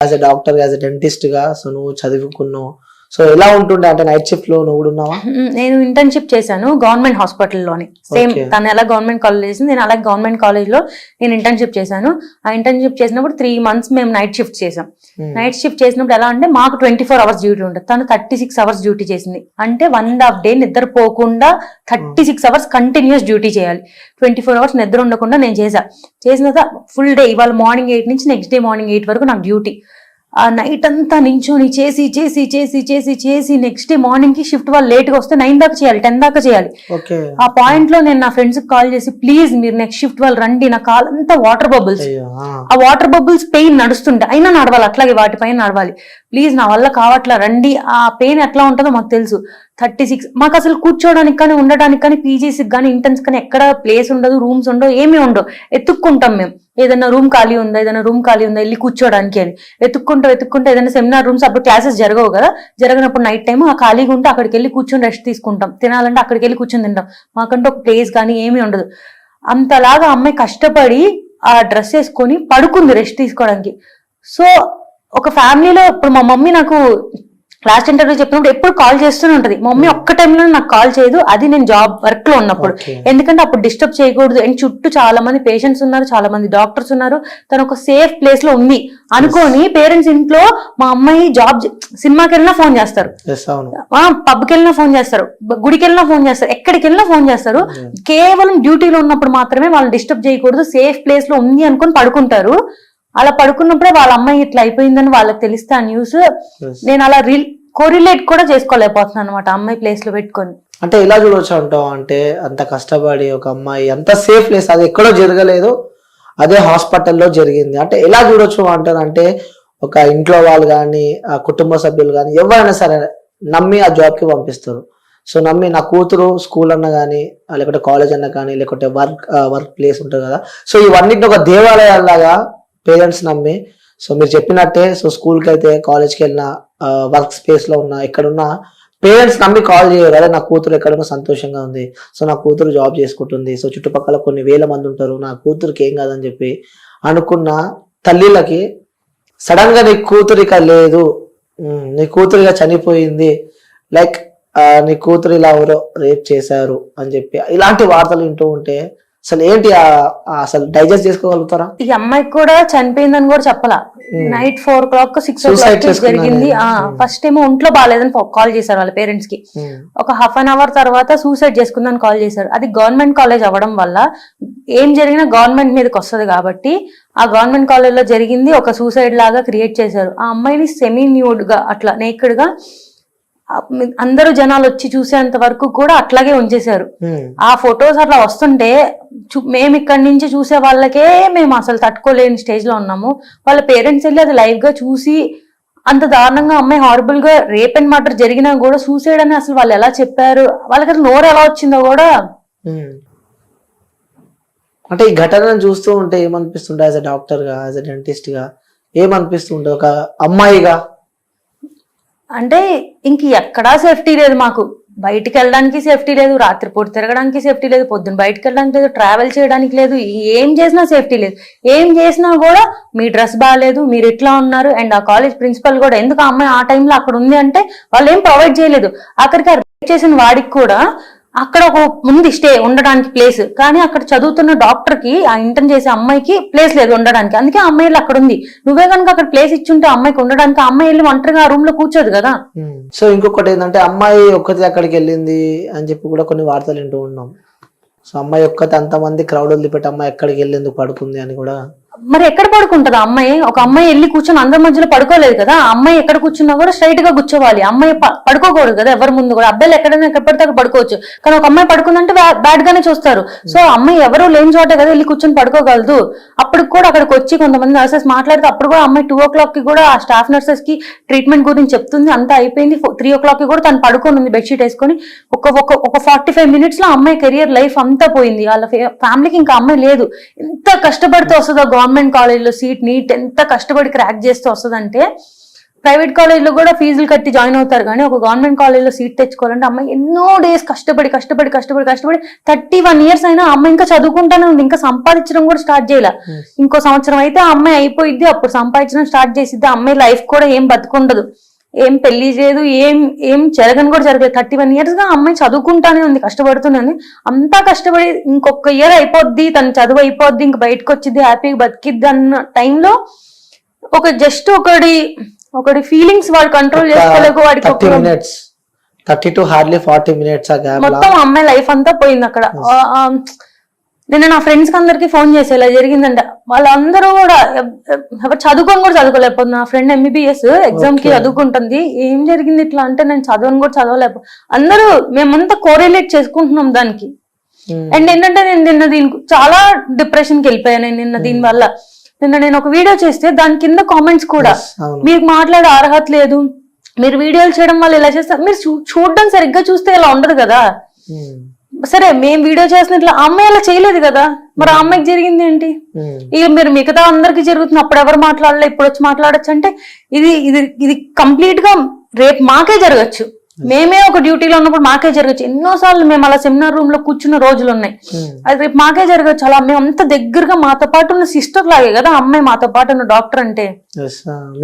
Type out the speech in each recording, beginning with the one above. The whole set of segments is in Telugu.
As a doctor, as a dentist గా సో నువ్వు చదువుకున్నావు. సో ఎలా ఉంటుండే అంటే నైట్ షిఫ్ట్ లో నువ్వు కూడా ఉన్నావా? నేను ఇంటర్న్షిప్ చేశాను గవర్నమెంట్ హాస్పిటల్లోని. సేమ్ తను ఎలా గవర్నమెంట్ కాలేజ్ చేసింది, నేను అలాగే గవర్నమెంట్ కాలేజ్ లో నేను ఇంటర్న్షిప్ చేశాను. ఆ ఇంటర్న్షిప్ చేసినప్పుడు 3 months మేము నైట్ షిఫ్ట్ చేసాం. నైట్ షిఫ్ట్ చేసినప్పుడు ఎలా అంటే మాకు 24 hours డ్యూటీ ఉంటుంది, తను 36 hours డ్యూటీ చేసింది. అంటే 1.5 day నిద్రపోకుండా 36 hours కంటిన్యూస్ డ్యూటీ చేయాలి. 24 hours నిద్ర ఉండకుండా నేను చేసిన ఫుల్ డే. ఇవాళ మార్నింగ్ 8 నుంచి నెక్స్ట్ డే మార్నింగ్ 8 వరకు నాకు డ్యూటీ. ఆ నైట్ అంతా నించొని చేసి చేసి చేసి చేసి చేసి నెక్స్ట్ డే మార్నింగ్ కి షిఫ్ట్ వాళ్ళు లేట్ గా వస్తే 9 దాకా చేయాలి, 10 దాకా చేయాలి. ఆ పాయింట్ లో నేను నా ఫ్రెండ్స్ కి కాల్ చేసి, ప్లీజ్ మీరు నెక్స్ట్ షిఫ్ట్ వాళ్ళు రండి, నా కాల్ అంతా వాటర్ బబుల్స్, ఆ వాటర్ బబుల్స్ పెయిన్ నడుస్తుంటే అయినా నడవాలి, అట్లాగే వాటిపైన నడవాలి, ప్లీజ్ నా వల్ల కావట్లా రండి. ఆ పెయిన్ ఎట్లా ఉంటుందో మాకు తెలుసు. 36 మాకు అసలు కూర్చోడానికి కానీ ఉండడానికి కానీ పీజీసీకి కానీ ఇంటర్న్స్ కానీ ఎక్కడ ప్లేస్ ఉండదు, రూమ్స్ ఉండవు, ఏమీ ఉండవు. ఎత్తుక్కుంటాం మేము, ఏదైనా రూమ్ ఖాళీ ఉందా, ఏదైనా రూమ్ ఖాళీ ఉందా వెళ్ళి కూర్చోడానికి అని వెతుక్కుంటే ఏదైనా సెమినార్ రూమ్స్ అప్పుడు క్లాసెస్ జరగవు కదా, జరగనప్పుడు నైట్ టైం ఆ ఖాళీగా ఉంటే అక్కడికి వెళ్ళి కూర్చొని రెస్ట్ తీసుకుంటాం, తినాలంటే అక్కడికి వెళ్ళి కూర్చొని తింటాం. మాకంటే ఒక ప్లేస్ కానీ ఏమీ ఉండదు. అంతలాగా అమ్మాయి కష్టపడి ఆ డ్రెస్ వేసుకొని పడుకుంది రెస్ట్ తీసుకోవడానికి. సో ఒక ఫ్యామిలీలో ఇప్పుడు మా మమ్మీ నాకు లాస్ట్ ఇంటర్వ్యూ చెప్పినప్పుడు ఎప్పుడు కాల్ చేస్తూనే ఉంటది. మా మమ్మీ ఒక్క టైంలో నాకు కాల్ చేయదు, అది నేను జాబ్ వర్క్ లో ఉన్నప్పుడు. ఎందుకంటే అప్పుడు డిస్టర్బ్ చేయకూడదు. అండ్ చుట్టూ చాలా మంది పేషెంట్స్ ఉన్నారు, చాలా మంది డాక్టర్స్ ఉన్నారు, తను ఒక సేఫ్ ప్లేస్ లో ఉంది అనుకోని పేరెంట్స్ ఇంట్లో మా అమ్మాయి జాబ్ సినిమాకి వెళ్ళినా ఫోన్ చేస్తారు, పబ్కి వెళ్ళినా ఫోన్ చేస్తారు, గుడికి వెళ్ళినా ఫోన్ చేస్తారు, ఎక్కడికి వెళ్ళినా ఫోన్ చేస్తారు. కేవలం డ్యూటీలో ఉన్నప్పుడు మాత్రమే వాళ్ళని డిస్టర్బ్ చేయకూడదు, సేఫ్ ప్లేస్ లో ఉంది అనుకొని పడుకుంటారు. అలా పడుకున్నప్పుడే వాళ్ళ అమ్మాయి ఇట్లా అయిపోయిందని వాళ్ళకి తెలిస్తే ఆ న్యూస్, నేను అలా కోరిలేట్ కూడా చేసుకోలేకపోతున్నాను అనమాట అమ్మాయి ప్లేస్ లో పెట్టుకొని. అంటే ఇలా చూడవచ్చు అంటావు, అంటే అంత కష్టపడి ఒక అమ్మాయి అంత సేఫ్ ప్లేస్, అది ఎక్కడో జరగలేదు, అదే హాస్పిటల్లో జరిగింది. అంటే ఎలా చూడొచ్చు అంటారంటే ఒక ఇంట్లో వాళ్ళు కానీ ఆ కుటుంబ సభ్యులు కానీ ఎవరైనా సరే నమ్మి ఆ జాబ్కి పంపిస్తారు. సో నమ్మి నా కూతురు స్కూల్ అన్నా కానీ లేకపోతే కాలేజ్ అన్నా కానీ లేకపోతే వర్క్ ప్లేస్ ఉంటుంది కదా, సో ఇవన్నిటిని ఒక దేవాలయాల్లాగా పేరెంట్స్ నమ్మి, సో మీరు చెప్పినట్టే, సో స్కూల్కి అయితే కాలేజ్కి వెళ్ళినా వర్క్ స్పేస్ లో ఉన్నా ఎక్కడున్నా పేరెంట్స్ నమ్మి కాల్ చేయరు, అదే నా కూతురు ఎక్కడున్నా సంతోషంగా ఉంది, సో నా కూతురు జాబ్ చేసుకుంటుంది, సో చుట్టుపక్కల కొన్ని వేల మంది ఉంటారు, నా కూతురికి ఏం కాదని చెప్పి అనుకున్న తల్లిలకి సడన్ గా నీ కూతురిక లేదు, నీ కూతురిగా చనిపోయింది, లైక్ నీ కూతురు ఇలా ఎవరో రేప్ చేశారు అని చెప్పి ఇలాంటి వార్తలు వింటూ ఉంటే అసలు ఏంటి అసలు డైజెస్ట్ చేసుకోగలుగుతారా? ఈ అమ్మాయికి కూడా చనిపోయిందని కూడా చెప్పలా. నైట్ 4 o'clock 6 o'clock జరిగింది. ఫస్ట్ ఏమో ఒంట్లో బాగాలేదని కాల్ చేశారు వాళ్ళ పేరెంట్స్ కి. ఒక ½ an hour తర్వాత సూసైడ్ చేసుకుందని కాల్ చేశారు. అది గవర్నమెంట్ కాలేజ్ అవ్వడం వల్ల ఏం జరిగినా గవర్నమెంట్ మీదకి వస్తుంది కాబట్టి ఆ గవర్నమెంట్ కాలేజ్ లో జరిగింది ఒక సూసైడ్ లాగా క్రియేట్ చేశారు. ఆ అమ్మాయిని సెమీ న్యూడ్ గా అట్లా నేకెడ్ గా అందరూ జనాలు వచ్చి చూసేంత వరకు కూడా అట్లాగే ఉంచేశారు. ఆ ఫొటోస్ అట్లా వస్తుంటే మేము ఇక్కడి నుంచి చూసే వాళ్ళకే మేము అసలు తట్టుకోలేని స్టేజ్ లో ఉన్నాము. వాళ్ళ పేరెంట్స్ వెళ్ళి అది లైవ్ గా చూసి అంత దారుణంగా అమ్మాయి హారబుల్ గా రేప్ అండ్ మర్డర్ జరిగినా కూడా సూసైడ్ అని అసలు వాళ్ళు ఎలా చెప్పారు, వాళ్ళకి అసలు నోరు ఎలా వచ్చిందో కూడా. అంటే ఈ ఘటనను చూస్తూ ఉంటే ఏమనిపిస్తుంటే యాజ్ ఎ డాక్టర్ గా, యాజ్ ఎ డెంటిస్ట్ గా ఏమనిపిస్తుంటే ఒక అమ్మాయిగా? అంటే ఇంక ఎక్కడా సేఫ్టీ లేదు మాకు. బయటికి వెళ్ళడానికి సేఫ్టీ లేదు, రాత్రిపూట తిరగడానికి సేఫ్టీ లేదు, పొద్దున్న బయటకు వెళ్ళడానికి లేదు, ట్రావెల్ చేయడానికి లేదు, ఏం చేసినా సేఫ్టీ లేదు. ఏం చేసినా కూడా మీ డ్రెస్ బాగాలేదు, మీరు ఇట్లా ఉన్నారు. అండ్ ఆ కాలేజ్ ప్రిన్సిపల్ కూడా ఎందుకు ఆ అమ్మాయి ఆ టైంలో అక్కడ ఉంది అంటే వాళ్ళు ఏం ప్రొవైడ్ చేయలేదు. అక్కడికి రేప్ చేసిన వాడికి కూడా అక్కడ ఒక ముందు స్టే ఉండడానికి ప్లేస్, కానీ అక్కడ చదువుతున్న డాక్టర్ కి ఆ ఇంటర్న్ చేసే అమ్మాయికి ప్లేస్ లేదు ఉండడానికి. అందుకే ఆ అమ్మాయి అక్కడ ఉంది. నువ్వే కనుక అక్కడ ప్లేస్ ఇచ్చుంటే అమ్మాయికి ఉండడానికి, ఆ అమ్మాయి వెళ్ళి ఒంటరిగా ఆ రూమ్ లో కూర్చోదు కదా. సో ఇంకొకటి ఏంటంటే అమ్మాయి ఒక్కటి అక్కడికి వెళ్ళింది అని చెప్పి కూడా కొన్ని వార్తలు వింటూ ఉన్నాం. సో అమ్మాయి ఒక్కటి అంతమంది క్రౌడ్ వదిలిపెట్టి అమ్మాయి ఎక్కడికి వెళ్ళేందుకు పడుకుంది అని కూడా. మరి ఎక్కడ పడుకుంటది అమ్మాయి? ఒక అమ్మాయి వెళ్ళి కూర్చొని అందరి మధ్యలో పడుకోలేదు కదా. ఆ అమ్మాయి ఎక్కడ కూర్చున్నా కూడా స్ట్రైట్ గా కూర్చోవాలి. అమ్మాయి పడుకోకూడదు కదా ఎవరి ముందు కూడా. అబ్బాయిలు ఎక్కడైనా ఎక్కడ పడితే అక్కడ పడుకోవచ్చు, కానీ ఒక అమ్మాయి పడుకుందంటే బ్యాడ్ గానే చూస్తారు. సో అమ్మాయి ఎవరు లేని చోటే కదా వెళ్ళి కూర్చొని పడుకోగలదు. అప్పుడు కూడా అక్కడికి వచ్చి కొంతమంది నర్సెస్ మాట్లాడితే అప్పుడు కూడా అమ్మాయి 2 o'clock కి కూడా ఆ స్టాఫ్ నర్సెస్ కి ట్రీట్మెంట్ గురించి చెప్తుంది. అంతా అయిపోయింది. 3 o'clock కి కూడా తను పడుకొని ఉంది బెడ్షీట్ వేసుకొని. ఒక 45 minutes లో అమ్మాయి కెరియర్ లైఫ్ అంతా పోయింది. వాళ్ళ ఫ్యామిలీకి ఇంకా అమ్మాయి లేదు. ఎంత కష్టపడితే వస్తుందో గవర్నమెంట్ కాలేజ్ లో సీట్, నీట్ ఎంత కష్టపడి క్రాక్ చేస్తే వస్తుందంటే ప్రైవేట్ కాలేజ్ లో కూడా ఫీజులు కట్టి జాయిన్ అవుతారు, కానీ ఒక గవర్నమెంట్ కాలేజ్ లో సీట్ తెచ్చుకోవాలంటే అమ్మాయి ఎన్నో డేస్ కష్టపడి 31 years అయినా అమ్మాయి ఇంకా చదువుకుంటానే ఉంది, ఇంకా సంపాదించడం కూడా స్టార్ట్ చేయాల. ఇంకో సంవత్సరం అయితే ఆ అమ్మాయి అయిపోయిద్ది, అప్పుడు సంపాదించడం స్టార్ట్ చేసిద్ది. ఆ అమ్మాయి లైఫ్ కూడా ఏం బతుకుండదు, ఏం పెళ్లి చేయదు, ఏం జరగని కూడా జరగదు. 31 years గా అమ్మాయి చదువుకుంటానే ఉంది, కష్టపడుతూనే ఉంది. అంతా కష్టపడి ఇంకొక ఇయర్ అయిపోద్ది, తన చదువు అయిపోద్ది, ఇంక బయటకు వచ్చిద్ది, హ్యాపీగా బతికిద్ది అన్న టైంలో ఒక జస్ట్ ఒకటి ఫీలింగ్స్ వాడు కంట్రోల్ చేసుకోలేక వాడికి 30 to hardly 40 minutes మొత్తం అమ్మాయి లైఫ్ అంతా పోయింది అక్కడ. నేను నా ఫ్రెండ్స్ కి అందరికి ఫోన్ చేసి ఇలా జరిగిందంట. వాళ్ళందరూ కూడా ఎవరు చదువుకొని కూడా చదువుకోలేకపోతుంది. నా ఫ్రెండ్ MBBS ఎగ్జామ్ కి చదువుకుంటుంది. ఏం జరిగింది ఇట్లా అంటే, నేను చదవని కూడా చదవలేకపో. అందరూ మేమంతా కోరిలేట్ చేసుకుంటున్నాం దానికి. అండ్ ఏంటంటే నేను నిన్న దీనికి చాలా డిప్రెషన్ కి వెళ్ళిపోయాను. నిన్న దీని వల్ల నేను ఒక వీడియో చేస్తే దాని కింద కామెంట్స్ కూడా, మీకు మాట్లాడే అర్హత లేదు, మీరు వీడియోలు చేయడం వల్ల ఇలా చేస్తారు, మీరు చూడడం సరిగ్గా చూస్తే ఇలా ఉండదు కదా. సరే మేము వీడియో చేసిన ఇట్లా అమ్మాయి అలా చేయలేదు కదా, మరి ఆ అమ్మాయికి జరిగింది ఏంటి? ఇక మీరు మిగతా అందరికి జరుగుతుంది, అప్పుడు ఎవరు మాట్లాడలే, ఇప్పుడు వచ్చి మాట్లాడచ్చు అంటే ఇది కంప్లీట్ గా రేపు మాకే జరగచ్చు. మేమే ఒక డ్యూటీలో ఉన్నప్పుడు మాకే జరగచ్చు. ఎన్నోసార్లు మేము అలా సెమినార్ రూమ్ లో కూర్చున్న రోజులు ఉన్నాయి. అది రేపు మాకే జరగచ్చు. అలా మేము అంత దగ్గరగా మాతో పాటు ఉన్న సిస్టర్ లాగే కదా అమ్మాయి, మాతో పాటు ఉన్న డాక్టర్ అంటే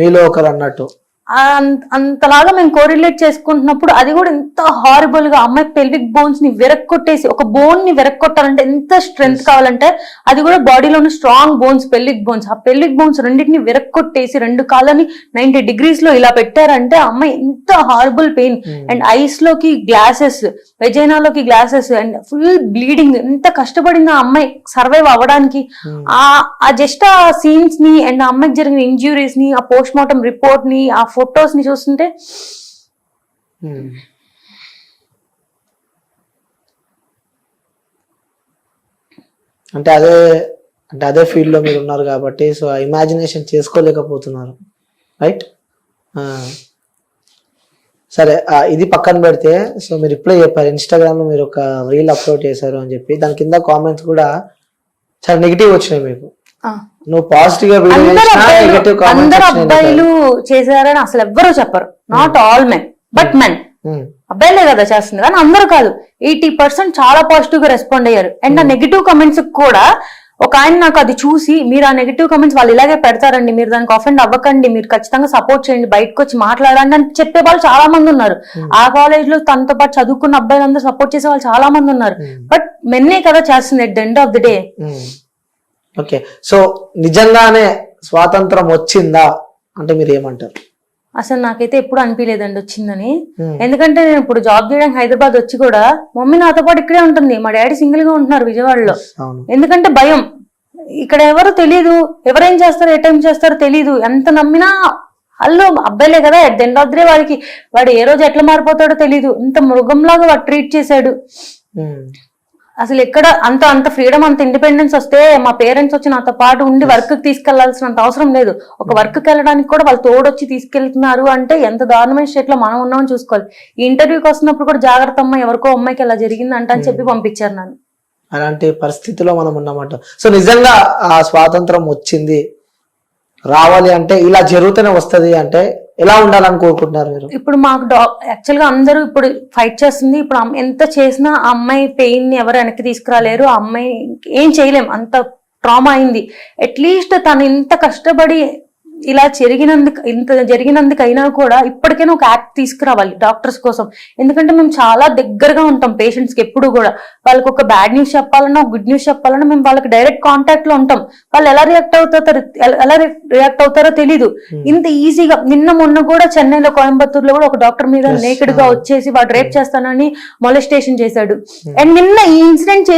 మీలో ఒకరు అన్నట్టు. అంతలాగా మేము కోరిలేట్ చేసుకుంటున్నప్పుడు అది కూడా ఎంత హారిబుల్ గా, అమ్మాయి పెల్విక్ బోన్స్ ని విరక్కొట్టేసి, ఒక బోన్ ని విరక్కొట్టాలంటే ఎంత స్ట్రెంగ్త్ కావాలంటే, అది కూడా బాడీలో ఉన్న స్ట్రాంగ్ బోన్స్, పెల్విక్ బోన్స్, ఆ పెల్విక్ బోన్స్ రెండింటిని విరక్కొట్టేసి 2 కాళ్ళని 90 degrees లో ఇలా పెట్టారంటే ఆ అమ్మాయి ఎంత హారిబుల్ పెయిన్. అండ్ ఐస్ లోకి గ్లాసెస్, వెజైనాలోకి గ్లాసెస్, అండ్ ఫుల్ బ్లీడింగ్. ఎంత కష్టపడింది ఆ అమ్మాయి సర్వైవ్ అవ్వడానికి. ఆ జస్ట్ ఆ సీన్స్ ని అండ్ ఆ అమ్మాయికి జరిగిన ఇంజ్యూరీస్ ని, ఆ పోస్ట్ మార్టం రిపోర్ట్ ని, ఆ ఫొటోస్ ని చూస్తుంటే అంటే అదే ఫీల్డ్ లో మీరు ఉన్నారు కాబట్టి సో ఇమాజినేషన్ చేసుకోలేకపోతున్నారు, రైట్? సరే, ఇది పక్కన పెడితే, సో మీరు ఇప్పుడే చెప్పారు ఇన్స్టాగ్రామ్ లో మీరు ఒక రీల్ అప్లోడ్ చేశారు అని చెప్పి, దాని కింద కామెంట్స్ కూడా చాలా నెగిటివ్ వచ్చినాయి మీకు. నువ్వు పాజిటివ్ గా అందరు అబ్బాయిలు చేశారని అసలు ఎవ్వరూ చెప్పరు. Not all men, but men. అబ్బాయిలే కదా చేస్తుంది, కానీ అందరూ కాదు. 80% చాలా పాజిటివ్ గా రెస్పాండ్ అయ్యారు. అండ్ ఆ నెగిటివ్ కమెంట్స్ కూడా ఒక ఆయన నాకు అది చూసి, మీరు ఆ నెగిటివ్ కమెంట్స్ వాళ్ళు ఇలాగే పెడతారండి, మీరు దానికి అఫెండ్ అవ్వకండి, మీరు ఖచ్చితంగా సపోర్ట్ చేయండి, బయటకు వచ్చి మాట్లాడండి అని చెప్పే వాళ్ళు చాలా మంది ఉన్నారు. ఆ కాలేజ్ లో తనతో పాటు చదువుకున్న అబ్బాయిలందరూ సపోర్ట్ చేసే వాళ్ళు చాలా మంది ఉన్నారు. బట్ మెన్నే కదా చేస్తుంది at the end of the day. Okay, so నిజంగానే స్వాతంత్రం వచ్చిందా అంటే మీరు ఏమంటారు? అసలు నాకైతే ఎప్పుడు అనిపించలేదండి వచ్చిందని. ఎందుకంటే నేను ఇప్పుడు జాబ్ చేయడానికి హైదరాబాద్ వచ్చి కూడా మమ్మీ నాతో పాటు ఇక్కడే ఉంటుంది, మా డాడీ సింగిల్ గా ఉంటున్నారు విజయవాడలో. ఎందుకంటే భయం, ఇక్కడ ఎవరు తెలీదు, ఎవరేం చేస్తారో ఏ టైం చేస్తారో తెలీదు. ఎంత నమ్మినా వాళ్ళు అబ్బాయిలే కదా, at the end of the day వాడు ఏ రోజు ఎట్లా మారిపోతాడో తెలీదు. ఇంత మృగంలాగా వాడు ట్రీట్ చేశాడు. అసలు ఎక్కడ అంత ఫ్రీడమ్, అంత ఇండిపెండెన్స్ వస్తే మా పేరెంట్స్ వచ్చి నాతో పాటు ఉండి వర్క్ కి తీసుకెళ్లాల్సినంత అవసరం లేదు. ఒక వర్క్ కి వెళ్ళడానికి కూడా వాళ్ళు తోడొచ్చి తీసుకెళ్తున్నారు అంటే ఎంత దారుణమైన స్టేట్ లో మనం ఉన్నామని చూసుకోవాలి. ఈ ఇంటర్వ్యూకి వస్తున్నప్పుడు కూడా జాగ్రత్త అమ్మ, ఎవరికో అమ్మాయికి ఎలా జరిగింది అంట అని చెప్పి పంపించారు నన్ను. అలాంటి పరిస్థితిలో మనం ఉన్నామంట. సో నిజంగా ఆ స్వాతంత్రం వచ్చింది, రావాలి అంటే ఇలా జరుగుతూనే వస్తది అంటే ఎలా ఉండాలని కోరుకుంటున్నారు మీరు? ఇప్పుడు మాకు యాక్చువల్ గా అందరూ ఇప్పుడు ఫైట్ చేస్తుంది. ఇప్పుడు ఎంత చేసినా ఆ అమ్మాయి పెయిన్ ని ఎవరు వెనక్కి తీసుకురాలేరు. ఆ అమ్మాయి ఏం చేయలేం, అంత ట్రామా అయింది. అట్లీస్ట్ తను ఇంత కష్టపడి ఇలా జరిగినందుకైనా కూడా ఇప్పటికైనా ఒక యాక్ట్ తీసుకురావాలి డాక్టర్స్ కోసం. ఎందుకంటే మేము చాలా దగ్గరగా ఉంటాం పేషెంట్స్ కి. ఎప్పుడు కూడా వాళ్ళకి ఒక బ్యాడ్ న్యూస్ చెప్పాలన్నా, గుడ్ న్యూస్ చెప్పాలన్నా మేము వాళ్ళకి డైరెక్ట్ కాంటాక్ట్ లో ఉంటాం. వాళ్ళు ఎలా రియాక్ట్ అవుతారో తెలీదు ఇంత ఈజీగా. మొన్న కూడా చెన్నైలో, కోయంబత్తూరులో కూడా ఒక డాక్టర్ మీద నేకెడ్ గా వచ్చేసి వాడు రేప్ చేస్తానని మొలెస్టేషన్ చేశాడు. అండ్ నిన్న ఈ ఇన్సిడెంట్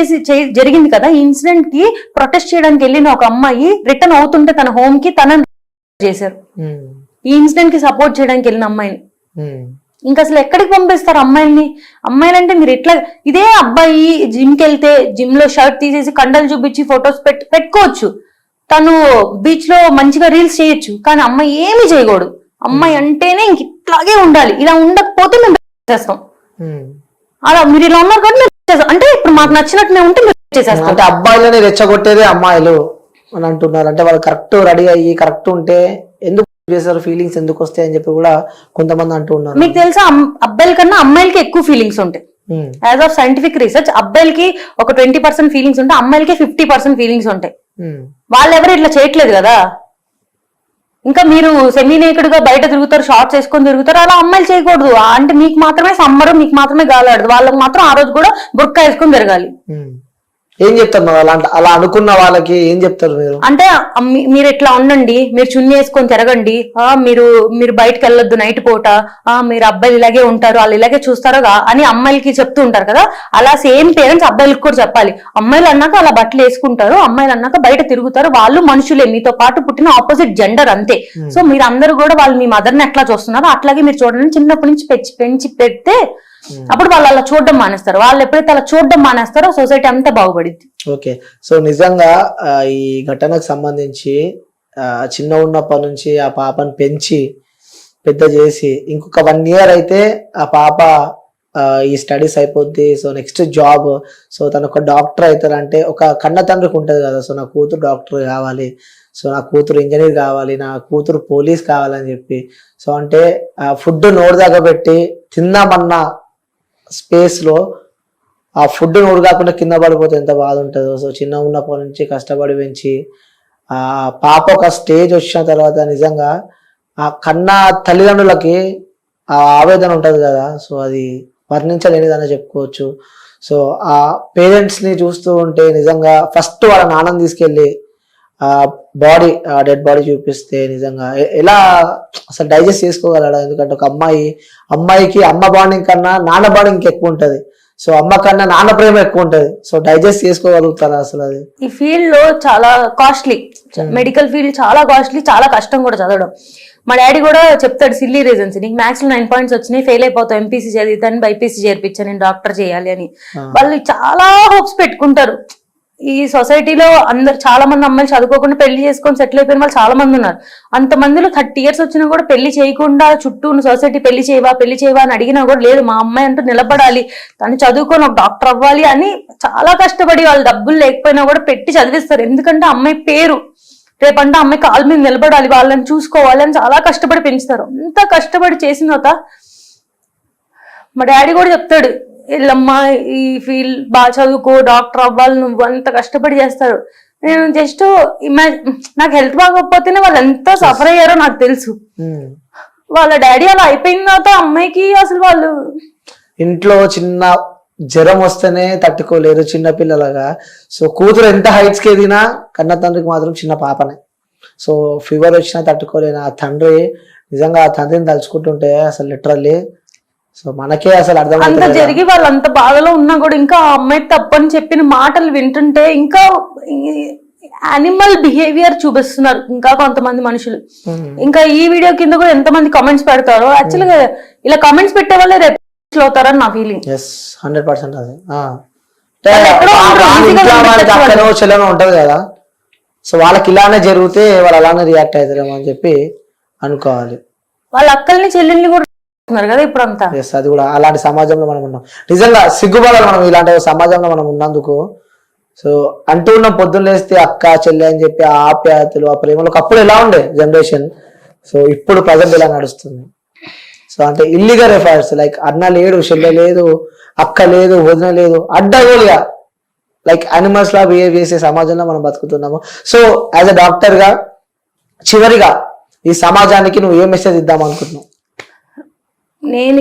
జరిగింది కదా, ఈ ఇన్సిడెంట్ కి ప్రొటెస్ట్ చేయడానికి వెళ్ళిన ఒక అమ్మాయి రిటర్న్ అవుతుంటే తన హోమ్ కి తన చేశారు. ఈ ఇన్సిడెంట్ కి సపోర్ట్ చేయడానికి వెళ్ళిన అమ్మాయిని ఇంకా అసలు ఎక్కడికి పంపిస్తారు అమ్మాయిల్ని? అమ్మాయిలంటే మీరు ఎట్లా, ఇదే అబ్బాయి జిమ్ కి వెళ్తే జిమ్ లో షర్ట్ తీసేసి కండలు చూపించి ఫొటోస్ పెట్టుకోవచ్చు, తను బీచ్ లో మంచిగా రీల్స్ చేయొచ్చు. కానీ అమ్మాయి ఏమి చేయకూడదు. అమ్మాయి అంటేనే ఇంక ఇట్లాగే ఉండాలి. ఇలా ఉండకపోతే మేము చేస్తాం. అలా మీరు ఇలా ఉన్నారు కాబట్టి మేము చేస్తాం. అంటే ఇప్పుడు మాకు నచ్చినట్టు మేము ఉంటే మేము చేసేస్తాం. అంటే అబ్బాయిలని రెచ్చగొట్టేదే అమ్మాయిలు అని అంటున్నారు. అంటే వాళ్ళు కరెక్ట్ రెడీ అయ్యి కరెక్ట్ ఉంటే ఎందుకు చేశారు, ఫీలింగ్స్ ఎందుకు వస్తాయి అని చెప్పి కూడా కొంతమంది అంటూ ఉన్నారు. మీకు తెలుసా అబ్బాయిల కన్నా అమ్మాయిలకి ఎక్కువ ఫీలింగ్స్ ఉంటాయి. యాజ్ ఆఫ్ సైంటిఫిక్ రీసెర్చ్ అబ్బాయిలకి ఒక 20% ఫీలింగ్స్ ఉంటాయి, అమ్మాయిలకి 50% ఫీలింగ్స్ ఉంటాయి. వాళ్ళు ఎవరు ఇట్లా చేయట్లేదు కదా. ఇంకా మీరు సెమీ నేకెడ్ గా బయట తిరుగుతారు, షార్ట్స్ వేసుకొని తిరుగుతారు, అలా అమ్మాయిలు చేయకూడదు. అంటే మీకు మాత్రమే సమ్మరు, మీకు మాత్రమే గాలాడదు, వాళ్ళకి మాత్రం ఆ రోజు కూడా బుర్కా వేసుకొని తిరగాలి. ఏం చెప్తారు మరి అలా అనుకున్న వాళ్ళకి ఏం చెప్తారు మీరు? అంటే మీరు ఇట్లా ఉండండి, మీరు చున్నీ వేసుకొని తిరగండి, మీరు బయటకు వెళ్ళొద్దు నైట్ పూట, మీరు అబ్బాయిలు ఇలాగే ఉంటారు, వాళ్ళు ఇలాగే చూస్తారో అని అమ్మాయిలకి చెప్తూ ఉంటారు కదా. అలా సేమ్ పేరెంట్స్ అబ్బాయిలకు కూడా చెప్పాలి. అమ్మాయిలు అన్నాక అలా బట్టలు వేసుకుంటారు, అమ్మాయిలు అన్నాక బయట తిరుగుతారు, వాళ్ళు మనుషులే, మీతో పాటు పుట్టిన ఆపోజిట్ జెండర్ అంతే. సో మీరు అందరూ కూడా వాళ్ళు మీ మదర్ని ఎట్లా చూస్తున్నారో అట్లాగే మీరు చూడండి. చిన్నప్పటి నుంచి పెంచి పెడితే అప్పుడు వాళ్ళు అలా చూడడం మానేస్తారు. వాళ్ళు ఎప్పుడైతే అలా చూడడం మానేస్తారో సొసైటీ అంతా బాగుపడింది. ఓకే, సో నిజంగా ఈ ఘటనకు సంబంధించి చిన్న ఉన్నప్పటి నుంచి ఆ పాపను పెంచి పెద్ద చేసి ఇంకొక 1 year అయితే ఆ పాప ఈ స్టడీస్ అయిపోద్ది, సో నెక్స్ట్ జాబ్, సో తను ఒక డాక్టర్ అవుతారంటే ఒక కన్న తండ్రికి ఉంటుంది కదా, సో నా కూతురు డాక్టర్ కావాలి, సో నా కూతురు ఇంజనీర్ కావాలి, నా కూతురు పోలీస్ కావాలని చెప్పి, సో అంటే ఫుడ్ నోరు దాకా పెట్టి తిందామన్న స్పేస్లో ఆ ఫుడ్ నోరు కాకుండా కింద పడిపోతే ఎంత బాధ ఉంటుందో. సో చిన్న ఉన్నప్పటి నుంచి కష్టపడి పెంచి ఆ పాప ఒక స్టేజ్ వచ్చిన తర్వాత నిజంగా ఆ కన్నా తల్లిదండ్రులకి ఆ ఆవేదన ఉంటుంది కదా, సో అది వర్ణించలేనిదని చెప్పుకోవచ్చు. సో ఆ పేరెంట్స్ని చూస్తూ ఉంటే నిజంగా ఫస్ట్ వాళ్ళ నాన్నని తీసుకెళ్ళి ఆ డెడ్ బాడీ చూపిస్తే నిజంగా ఎలా అసలు డైజెస్ట్ చేసుకోగలడా? ఎందుకంటే ఒక అమ్మాయికి అమ్మ బాండింగ్ కన్నా నాన్న బాండింగ్ ఎక్కువ ఉంటది, సో అమ్మ కన్నా నాన్న ప్రేమ ఎక్కువ ఉంటది. సో డైజెస్ట్ చేసుకోగలుగుతారా అసలు? అది ఈ ఫీల్డ్ లో చాలా కాస్ట్లీ, మెడికల్ ఫీల్డ్ చాలా కాస్ట్లీ, చాలా కష్టం కూడా చదవడం. మా డాడీ కూడా చెప్తాడు సిల్లీ రీజన్స్, నీకు మ్యాథ్స్ లో 9 points వచ్చినాయి, ఫెయిల్ అయిపోతావు, ఎంపీసీ చదివితాను, బైపీసీ చేర్పించాను, నేను డాక్టర్ చేయాలి అని. వాళ్ళు చాలా హోప్స్ పెట్టుకుంటారు. ఈ సొసైటీలో అందరు చాలా మంది అమ్మాయిలు చదువుకోకుండా పెళ్లి చేసుకొని సెటిల్ అయిపోయిన వాళ్ళు చాలా మంది ఉన్నారు. అంతమందిలో 30 years వచ్చినా కూడా పెళ్లి చేయకుండా చుట్టూ ఉన్న సొసైటీ పెళ్లి చేయవా అని అడిగినా కూడా లేదు, మా అమ్మాయి అంటూ నిలబడాలి, తను చదువుకొని ఒక డాక్టర్ అవ్వాలి అని చాలా కష్టపడి వాళ్ళు డబ్బులు లేకపోయినా కూడా పెట్టి చదివిస్తారు. ఎందుకంటే అమ్మాయి పేరు, రేపంటే అమ్మాయి కాళ్ళ మీద నిలబడాలి, వాళ్ళని చూసుకోవాలి అని చాలా కష్టపడి పెంచుతారు. అంత కష్టపడి చేసిన తర్వాత మా డాడీ కూడా చెప్తాడు, వీళ్ళమ్మా ఈ ఫీల్డ్ బాగా చదువుకో, డాక్టర్ అవ్వాలి, నువ్వు అంత కష్టపడి చేస్తారు. నేను జస్ట్ నాకు హెల్త్ బాగోకపోతేనే వాళ్ళు ఎంత సఫర్ అయ్యారో నాకు తెలుసు. వాళ్ళ డాడీ అలా అయిపోయిన తర్వాత అమ్మాయికి అసలు వాళ్ళు ఇంట్లో చిన్న జ్వరం వస్తేనే తట్టుకోలేరు చిన్న పిల్లలుగా. సో కూతురు ఎంత హైట్స్ కి ఎదిగినా కన్న తండ్రికి మాత్రం చిన్న పాపనే. సో ఫీవర్ వచ్చినా తట్టుకోలేను ఆ తండ్రి. నిజంగా ఆ తండ్రిని తలుచుకుంటుంటే అసలు లిటరల్లీ సో మనకే అసలు అర్థం అంత జరిగి వాళ్ళు అంత బాధలో ఉన్నా కూడా ఇంకా ఆ అమ్మాయి తప్పని చెప్పిన మాటలు వింటుంటే ఇంకా యానిమల్ బిహేవియర్ చూపిస్తున్నారు ఇంకా కొంతమంది మనుషులు. ఇంకా ఈ వీడియో కింద కూడా ఎంతమంది కామెంట్స్ పెడతారో, యాక్చువల్గా ఇలా కామెంట్స్ పెట్టే వాళ్ళే రేపు అవుతారని నా ఫీలింగ్. 100% అది చెల్లెనో ఉంటది కదా, సో వాళ్ళకి ఇలానే జరిగితే వాళ్ళు అలానే రియాక్ట్ అవుతారేమో అని చెప్పి అనుకోవాలి. వాళ్ళ అక్కల్ని చెల్లెల్ని కూడా కదా ఇప్పుడు అంతా. అది కూడా అలాంటి సమాజంలో మనం ఉన్నాం. నిజంగా సిగ్గుపడాలి మనం ఇలాంటి సమాజంలో మనం ఉన్నందుకు. సో అంటూ ఉన్న పొద్దున్న లేస్తే అక్క చెల్లె అని చెప్పి ఆ ఆప్యాయతలు, ఆ ప్రేమలు అప్పుడు ఎలా ఉండే జనరేషన్, సో ఇప్పుడు ప్రజెంట్ ఎలా నడుస్తుంది. సో అంటే ఇల్లీగల్ ఎఫైర్స్, లైక్ అన్న లేడు, చెల్లె లేదు, అక్క లేదు, వదిన లేదు, అడ్డగోలుగా లైక్ యానిమల్స్ లా బిహేవ్ చేసే సమాజంలో మనం బతుకుతున్నాము. సో యాజ్ అ డాక్టర్ గా చివరిగా ఈ సమాజానికి నువ్వు ఏ మెసేజ్ ఇద్దాం అనుకుంటున్నావు? నేను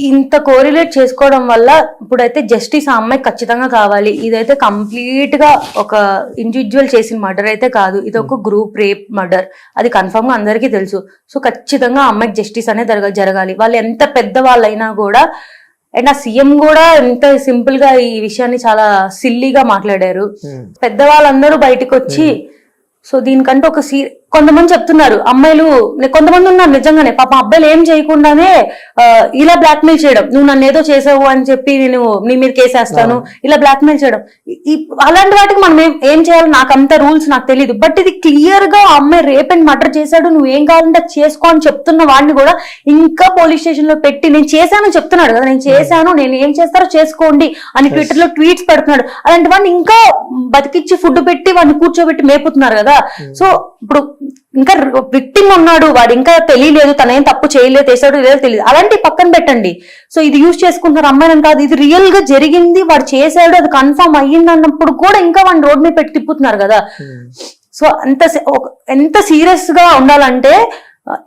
ఇంత కోరిలేట్ చేసుకోవడం వల్ల ఇప్పుడైతే జస్టిస్ ఆ అమ్మాయి ఖచ్చితంగా కావాలి. ఇదైతే కంప్లీట్ గా ఒక ఇండివిజువల్ చేసిన మర్డర్ అయితే కాదు, ఇది ఒక గ్రూప్ రేప్ మర్డర్, అది కన్ఫర్మ్ గా అందరికీ తెలుసు. సో ఖచ్చితంగా ఆ అమ్మాయికి జస్టిస్ అనేది జరగాలి. వాళ్ళు ఎంత పెద్ద వాళ్ళైనా కూడా. అండ్ ఆ సీఎం కూడా ఎంత సింపుల్ గా ఈ విషయాన్ని చాలా సిల్లీగా మాట్లాడారు. పెద్దవాళ్ళందరూ బయటకు వచ్చి సో దీనికంటే ఒక కొంతమంది చెప్తున్నారు అమ్మాయిలు, కొంతమంది ఉన్నారు నిజంగానే పాప అబ్బాయిలు ఏం చేయకుండానే ఇలా బ్లాక్మెయిల్ చేయడం, నువ్వు నన్ను ఏదో చేసావు అని చెప్పి నేను నీ మీద కేసేస్తాను, ఇలా బ్లాక్మెయిల్ చేయడం. అలాంటి వాటికి మనం ఏం చేయాలి, నాకు అంత రూల్స్ నాకు తెలియదు. బట్ ఇది క్లియర్ గా అమ్మాయి రేప్ అండ్ మర్డర్ చేశాడు, నువ్వు ఏం కావాలంటే చేసుకో అని చెప్తున్న వాడిని కూడా ఇంకా పోలీస్ స్టేషన్ లో పెట్టి నేను చేశాను చెప్తున్నాడు కదా, నేను చేశాను, నేను ఏం చేస్తారో చేసుకోండి అని ట్విట్టర్ లో ట్వీట్స్ పెడుతున్నాడు. అలాంటి వాడిని ఇంకా బతికిచ్చి ఫుడ్ పెట్టి వాడిని కూర్చోబెట్టి మేపుతున్నారు కదా. సో ఇప్పుడు ఇంకా విక్టిమ్ ఉన్నాడు, వాడు ఇంకా తెలియలేదు, తనేం తప్పు చేయలేదు, చేసాడు లేదో తెలియదు, అలాంటి పక్కన పెట్టండి. సో ఇది యూజ్ చేసుకుంటున్నారు అమ్మాయిని కాదు, ఇది రియల్ గా జరిగింది, వాడు చేశాడు, అది కన్ఫర్మ్ అయ్యింది అన్నప్పుడు కూడా ఇంకా వాడిని రోడ్ మీద పెట్టి తిప్పుతున్నారు కదా. సో ఎంత సీరియస్ గా ఉండాలంటే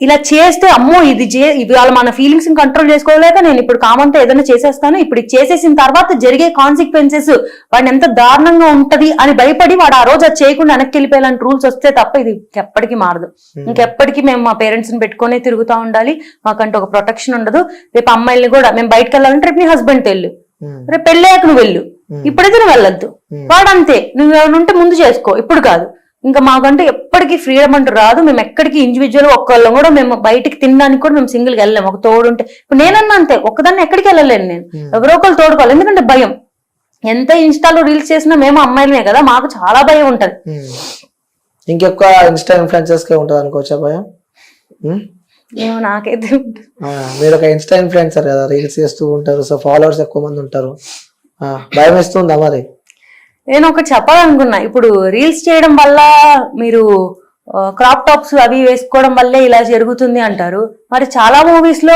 ఇలా చేస్తే అమ్మో ఇది ఇవాళ మన ఫీలింగ్స్ కంట్రోల్ చేసుకోలేక నేను ఇప్పుడు కామంతో ఏదైనా చేసేస్తాను, ఇప్పుడు చేసేసిన తర్వాత జరిగే కాన్సిక్వెన్సెస్ వాడిని ఎంత దారుణంగా ఉంటది అని భయపడి వాడు ఆ రోజు అది చేయకుండా వెనక్కి వెళ్ళిపోయేలాంటి రూల్స్ వస్తే తప్ప ఇది ఎప్పటికీ మారదు. ఇంకెప్పటికీ మేము మా పేరెంట్స్ ని పెట్టుకునే తిరుగుతూ ఉండాలి, మాకంటే ఒక ప్రొటెక్షన్ ఉండదు. రేపు అమ్మాయిల్ని కూడా మేము బయటకు వెళ్ళాలంటే రేపు నీ హస్బెండ్ వెళ్ళు, రేపు పెళ్ళాక నువ్వు వెళ్ళు, ఇప్పుడైతే నువ్వు వెళ్ళొద్దు, వాడంతే నువ్వు ఏమైనా ఉంటే ముందు చేసుకో, ఇప్పుడు కాదు. ఇంకా మాకంటే ఎప్పటికీ ఫ్రీడమ్ అంటూ రాదు. మేము ఎక్కడికి ఇండివిజువల్ ఒక్కళ్ళం కూడా మేము బయటికి తినడానికి కూడా మేము సింగిల్ గా వెళ్ళలేము, ఒక తోడు ఉంటే. ఇప్పుడు నేనన్నా అంతే, ఒక్కదాన్ని ఎక్కడికి వెళ్ళలేను నేను, ఎవరో ఒకళ్ళు తోడుకోవాలి. ఎందుకంటే భయం, ఎంత ఇన్స్టాలో రీల్స్ చేసినా మేము అమ్మాయిలమే కదా, మాకు చాలా భయం ఉంటది. ఇంకెక్కువ ఇన్స్టా ఇన్ఫ్లుయెన్సర్స్ కే ఉంటది అనుకోవచ్చా భయం? ఏమో నాకైతే మీరు ఒక ఇన్స్టా ఇన్ఫ్లుయెన్సర్ కదా, రీల్స్ చేస్తూ ఉంటారు, సో ఫాలోవర్స్ ఎక్కువ మంది ఉంటారు, భయం వేస్తుందా మరి? నేను ఒకటి చెప్పాలనుకున్నా, ఇప్పుడు రీల్స్ చేయడం వల్ల మీరు క్రాప్ టాప్స్ అవి వేసుకోవడం వల్లే ఇలా జరుగుతుంది అంటారు. మరి చాలా మూవీస్ లో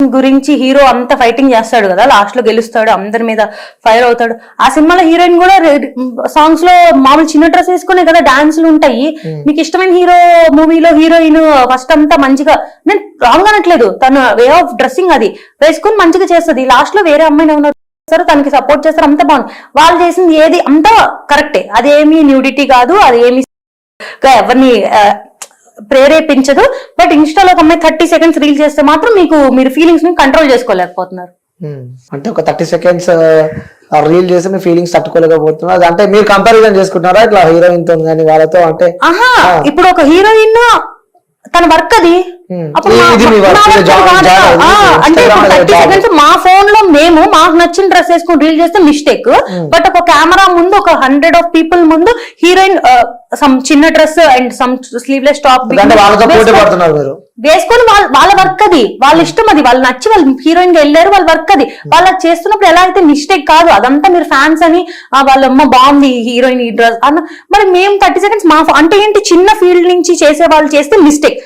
గురించి హీరో అంత ఫైటింగ్ చేస్తాడు కదా, లాస్ట్ లో గెలుస్తాడు, అందరి మీద ఫైర్ అవుతాడు. ఆ సినిమాలో హీరోయిన్ కూడా సాంగ్స్ లో మామూలు చిన్న డ్రెస్ వేసుకునే కదా డాన్సులు ఉంటాయి. మీకు ఇష్టమైన హీరో మూవీలో హీరోయిన్ ఫస్ట్ అంతా మంచిగా, నేను రాంగ్ అనట్లేదు, తన వే ఆఫ్ డ్రెస్సింగ్ అది వేసుకుని మంచిగా చేస్తుంది, లాస్ట్ లో వేరే అమ్మాయిని ఏమన్నా తనకి సపోర్ట్ చేస్తారు, అంత బాగుంది. వాళ్ళు చేసింది ఏది అంతా కరెక్టే, అదేమి న్యూడిటీ కాదు, అది ఏమి ఎవరిని ప్రేరేపించదు. బట్ ఇన్స్టాలో ఒక అమ్మాయి 30 seconds రీల్ చేస్తే మాత్రం మీరు ఫీలింగ్స్ ని కంట్రోల్ చేసుకోలేకపోతున్నారు. అంటే ఒక 30 seconds రీల్ చేసి మీ ఫీలింగ్స్ తట్టుకోలేకపోతున్నారు అంటే మీరు కంపారిజన్ చేసుకుంటున్నారా ఇట్లా హీరోయిన్ తో కానీ వాళ్ళతో? అంటే ఇప్పుడు ఒక హీరోయిన్ తన వర్క్ అది, మా ఫోన్ లో మేము మాకు నచ్చిన డ్రెస్ వేసుకుని రీల్ చేస్తే మిస్టేక్. బట్ ఒక కెమెరా ముందు ఒక 100 of people ముందు హీరోయిన్ సమ్ చిన్న dress and some sleeveless top వేసుకొని వాళ్ళ వర్క్ అది, వాళ్ళ ఇష్టం, అది వాళ్ళు నచ్చి వాళ్ళు హీరోయిన్ గా వెళ్ళారు, వాళ్ళ వర్క్ అది. వాళ్ళు చేస్తున్నప్పుడు ఎలా అయితే మిస్టేక్ కాదు, అదంతా మీరు ఫ్యాన్స్ అని వాళ్ళమ్మ బాగుంది హీరోయిన్ ఈ డ్రెస్ అన్న. మరి మేము 30 seconds మా అంటే ఏంటి, చిన్న ఫీల్డ్ నుంచి చేసే వాళ్ళు చేస్తే మిస్టేక్,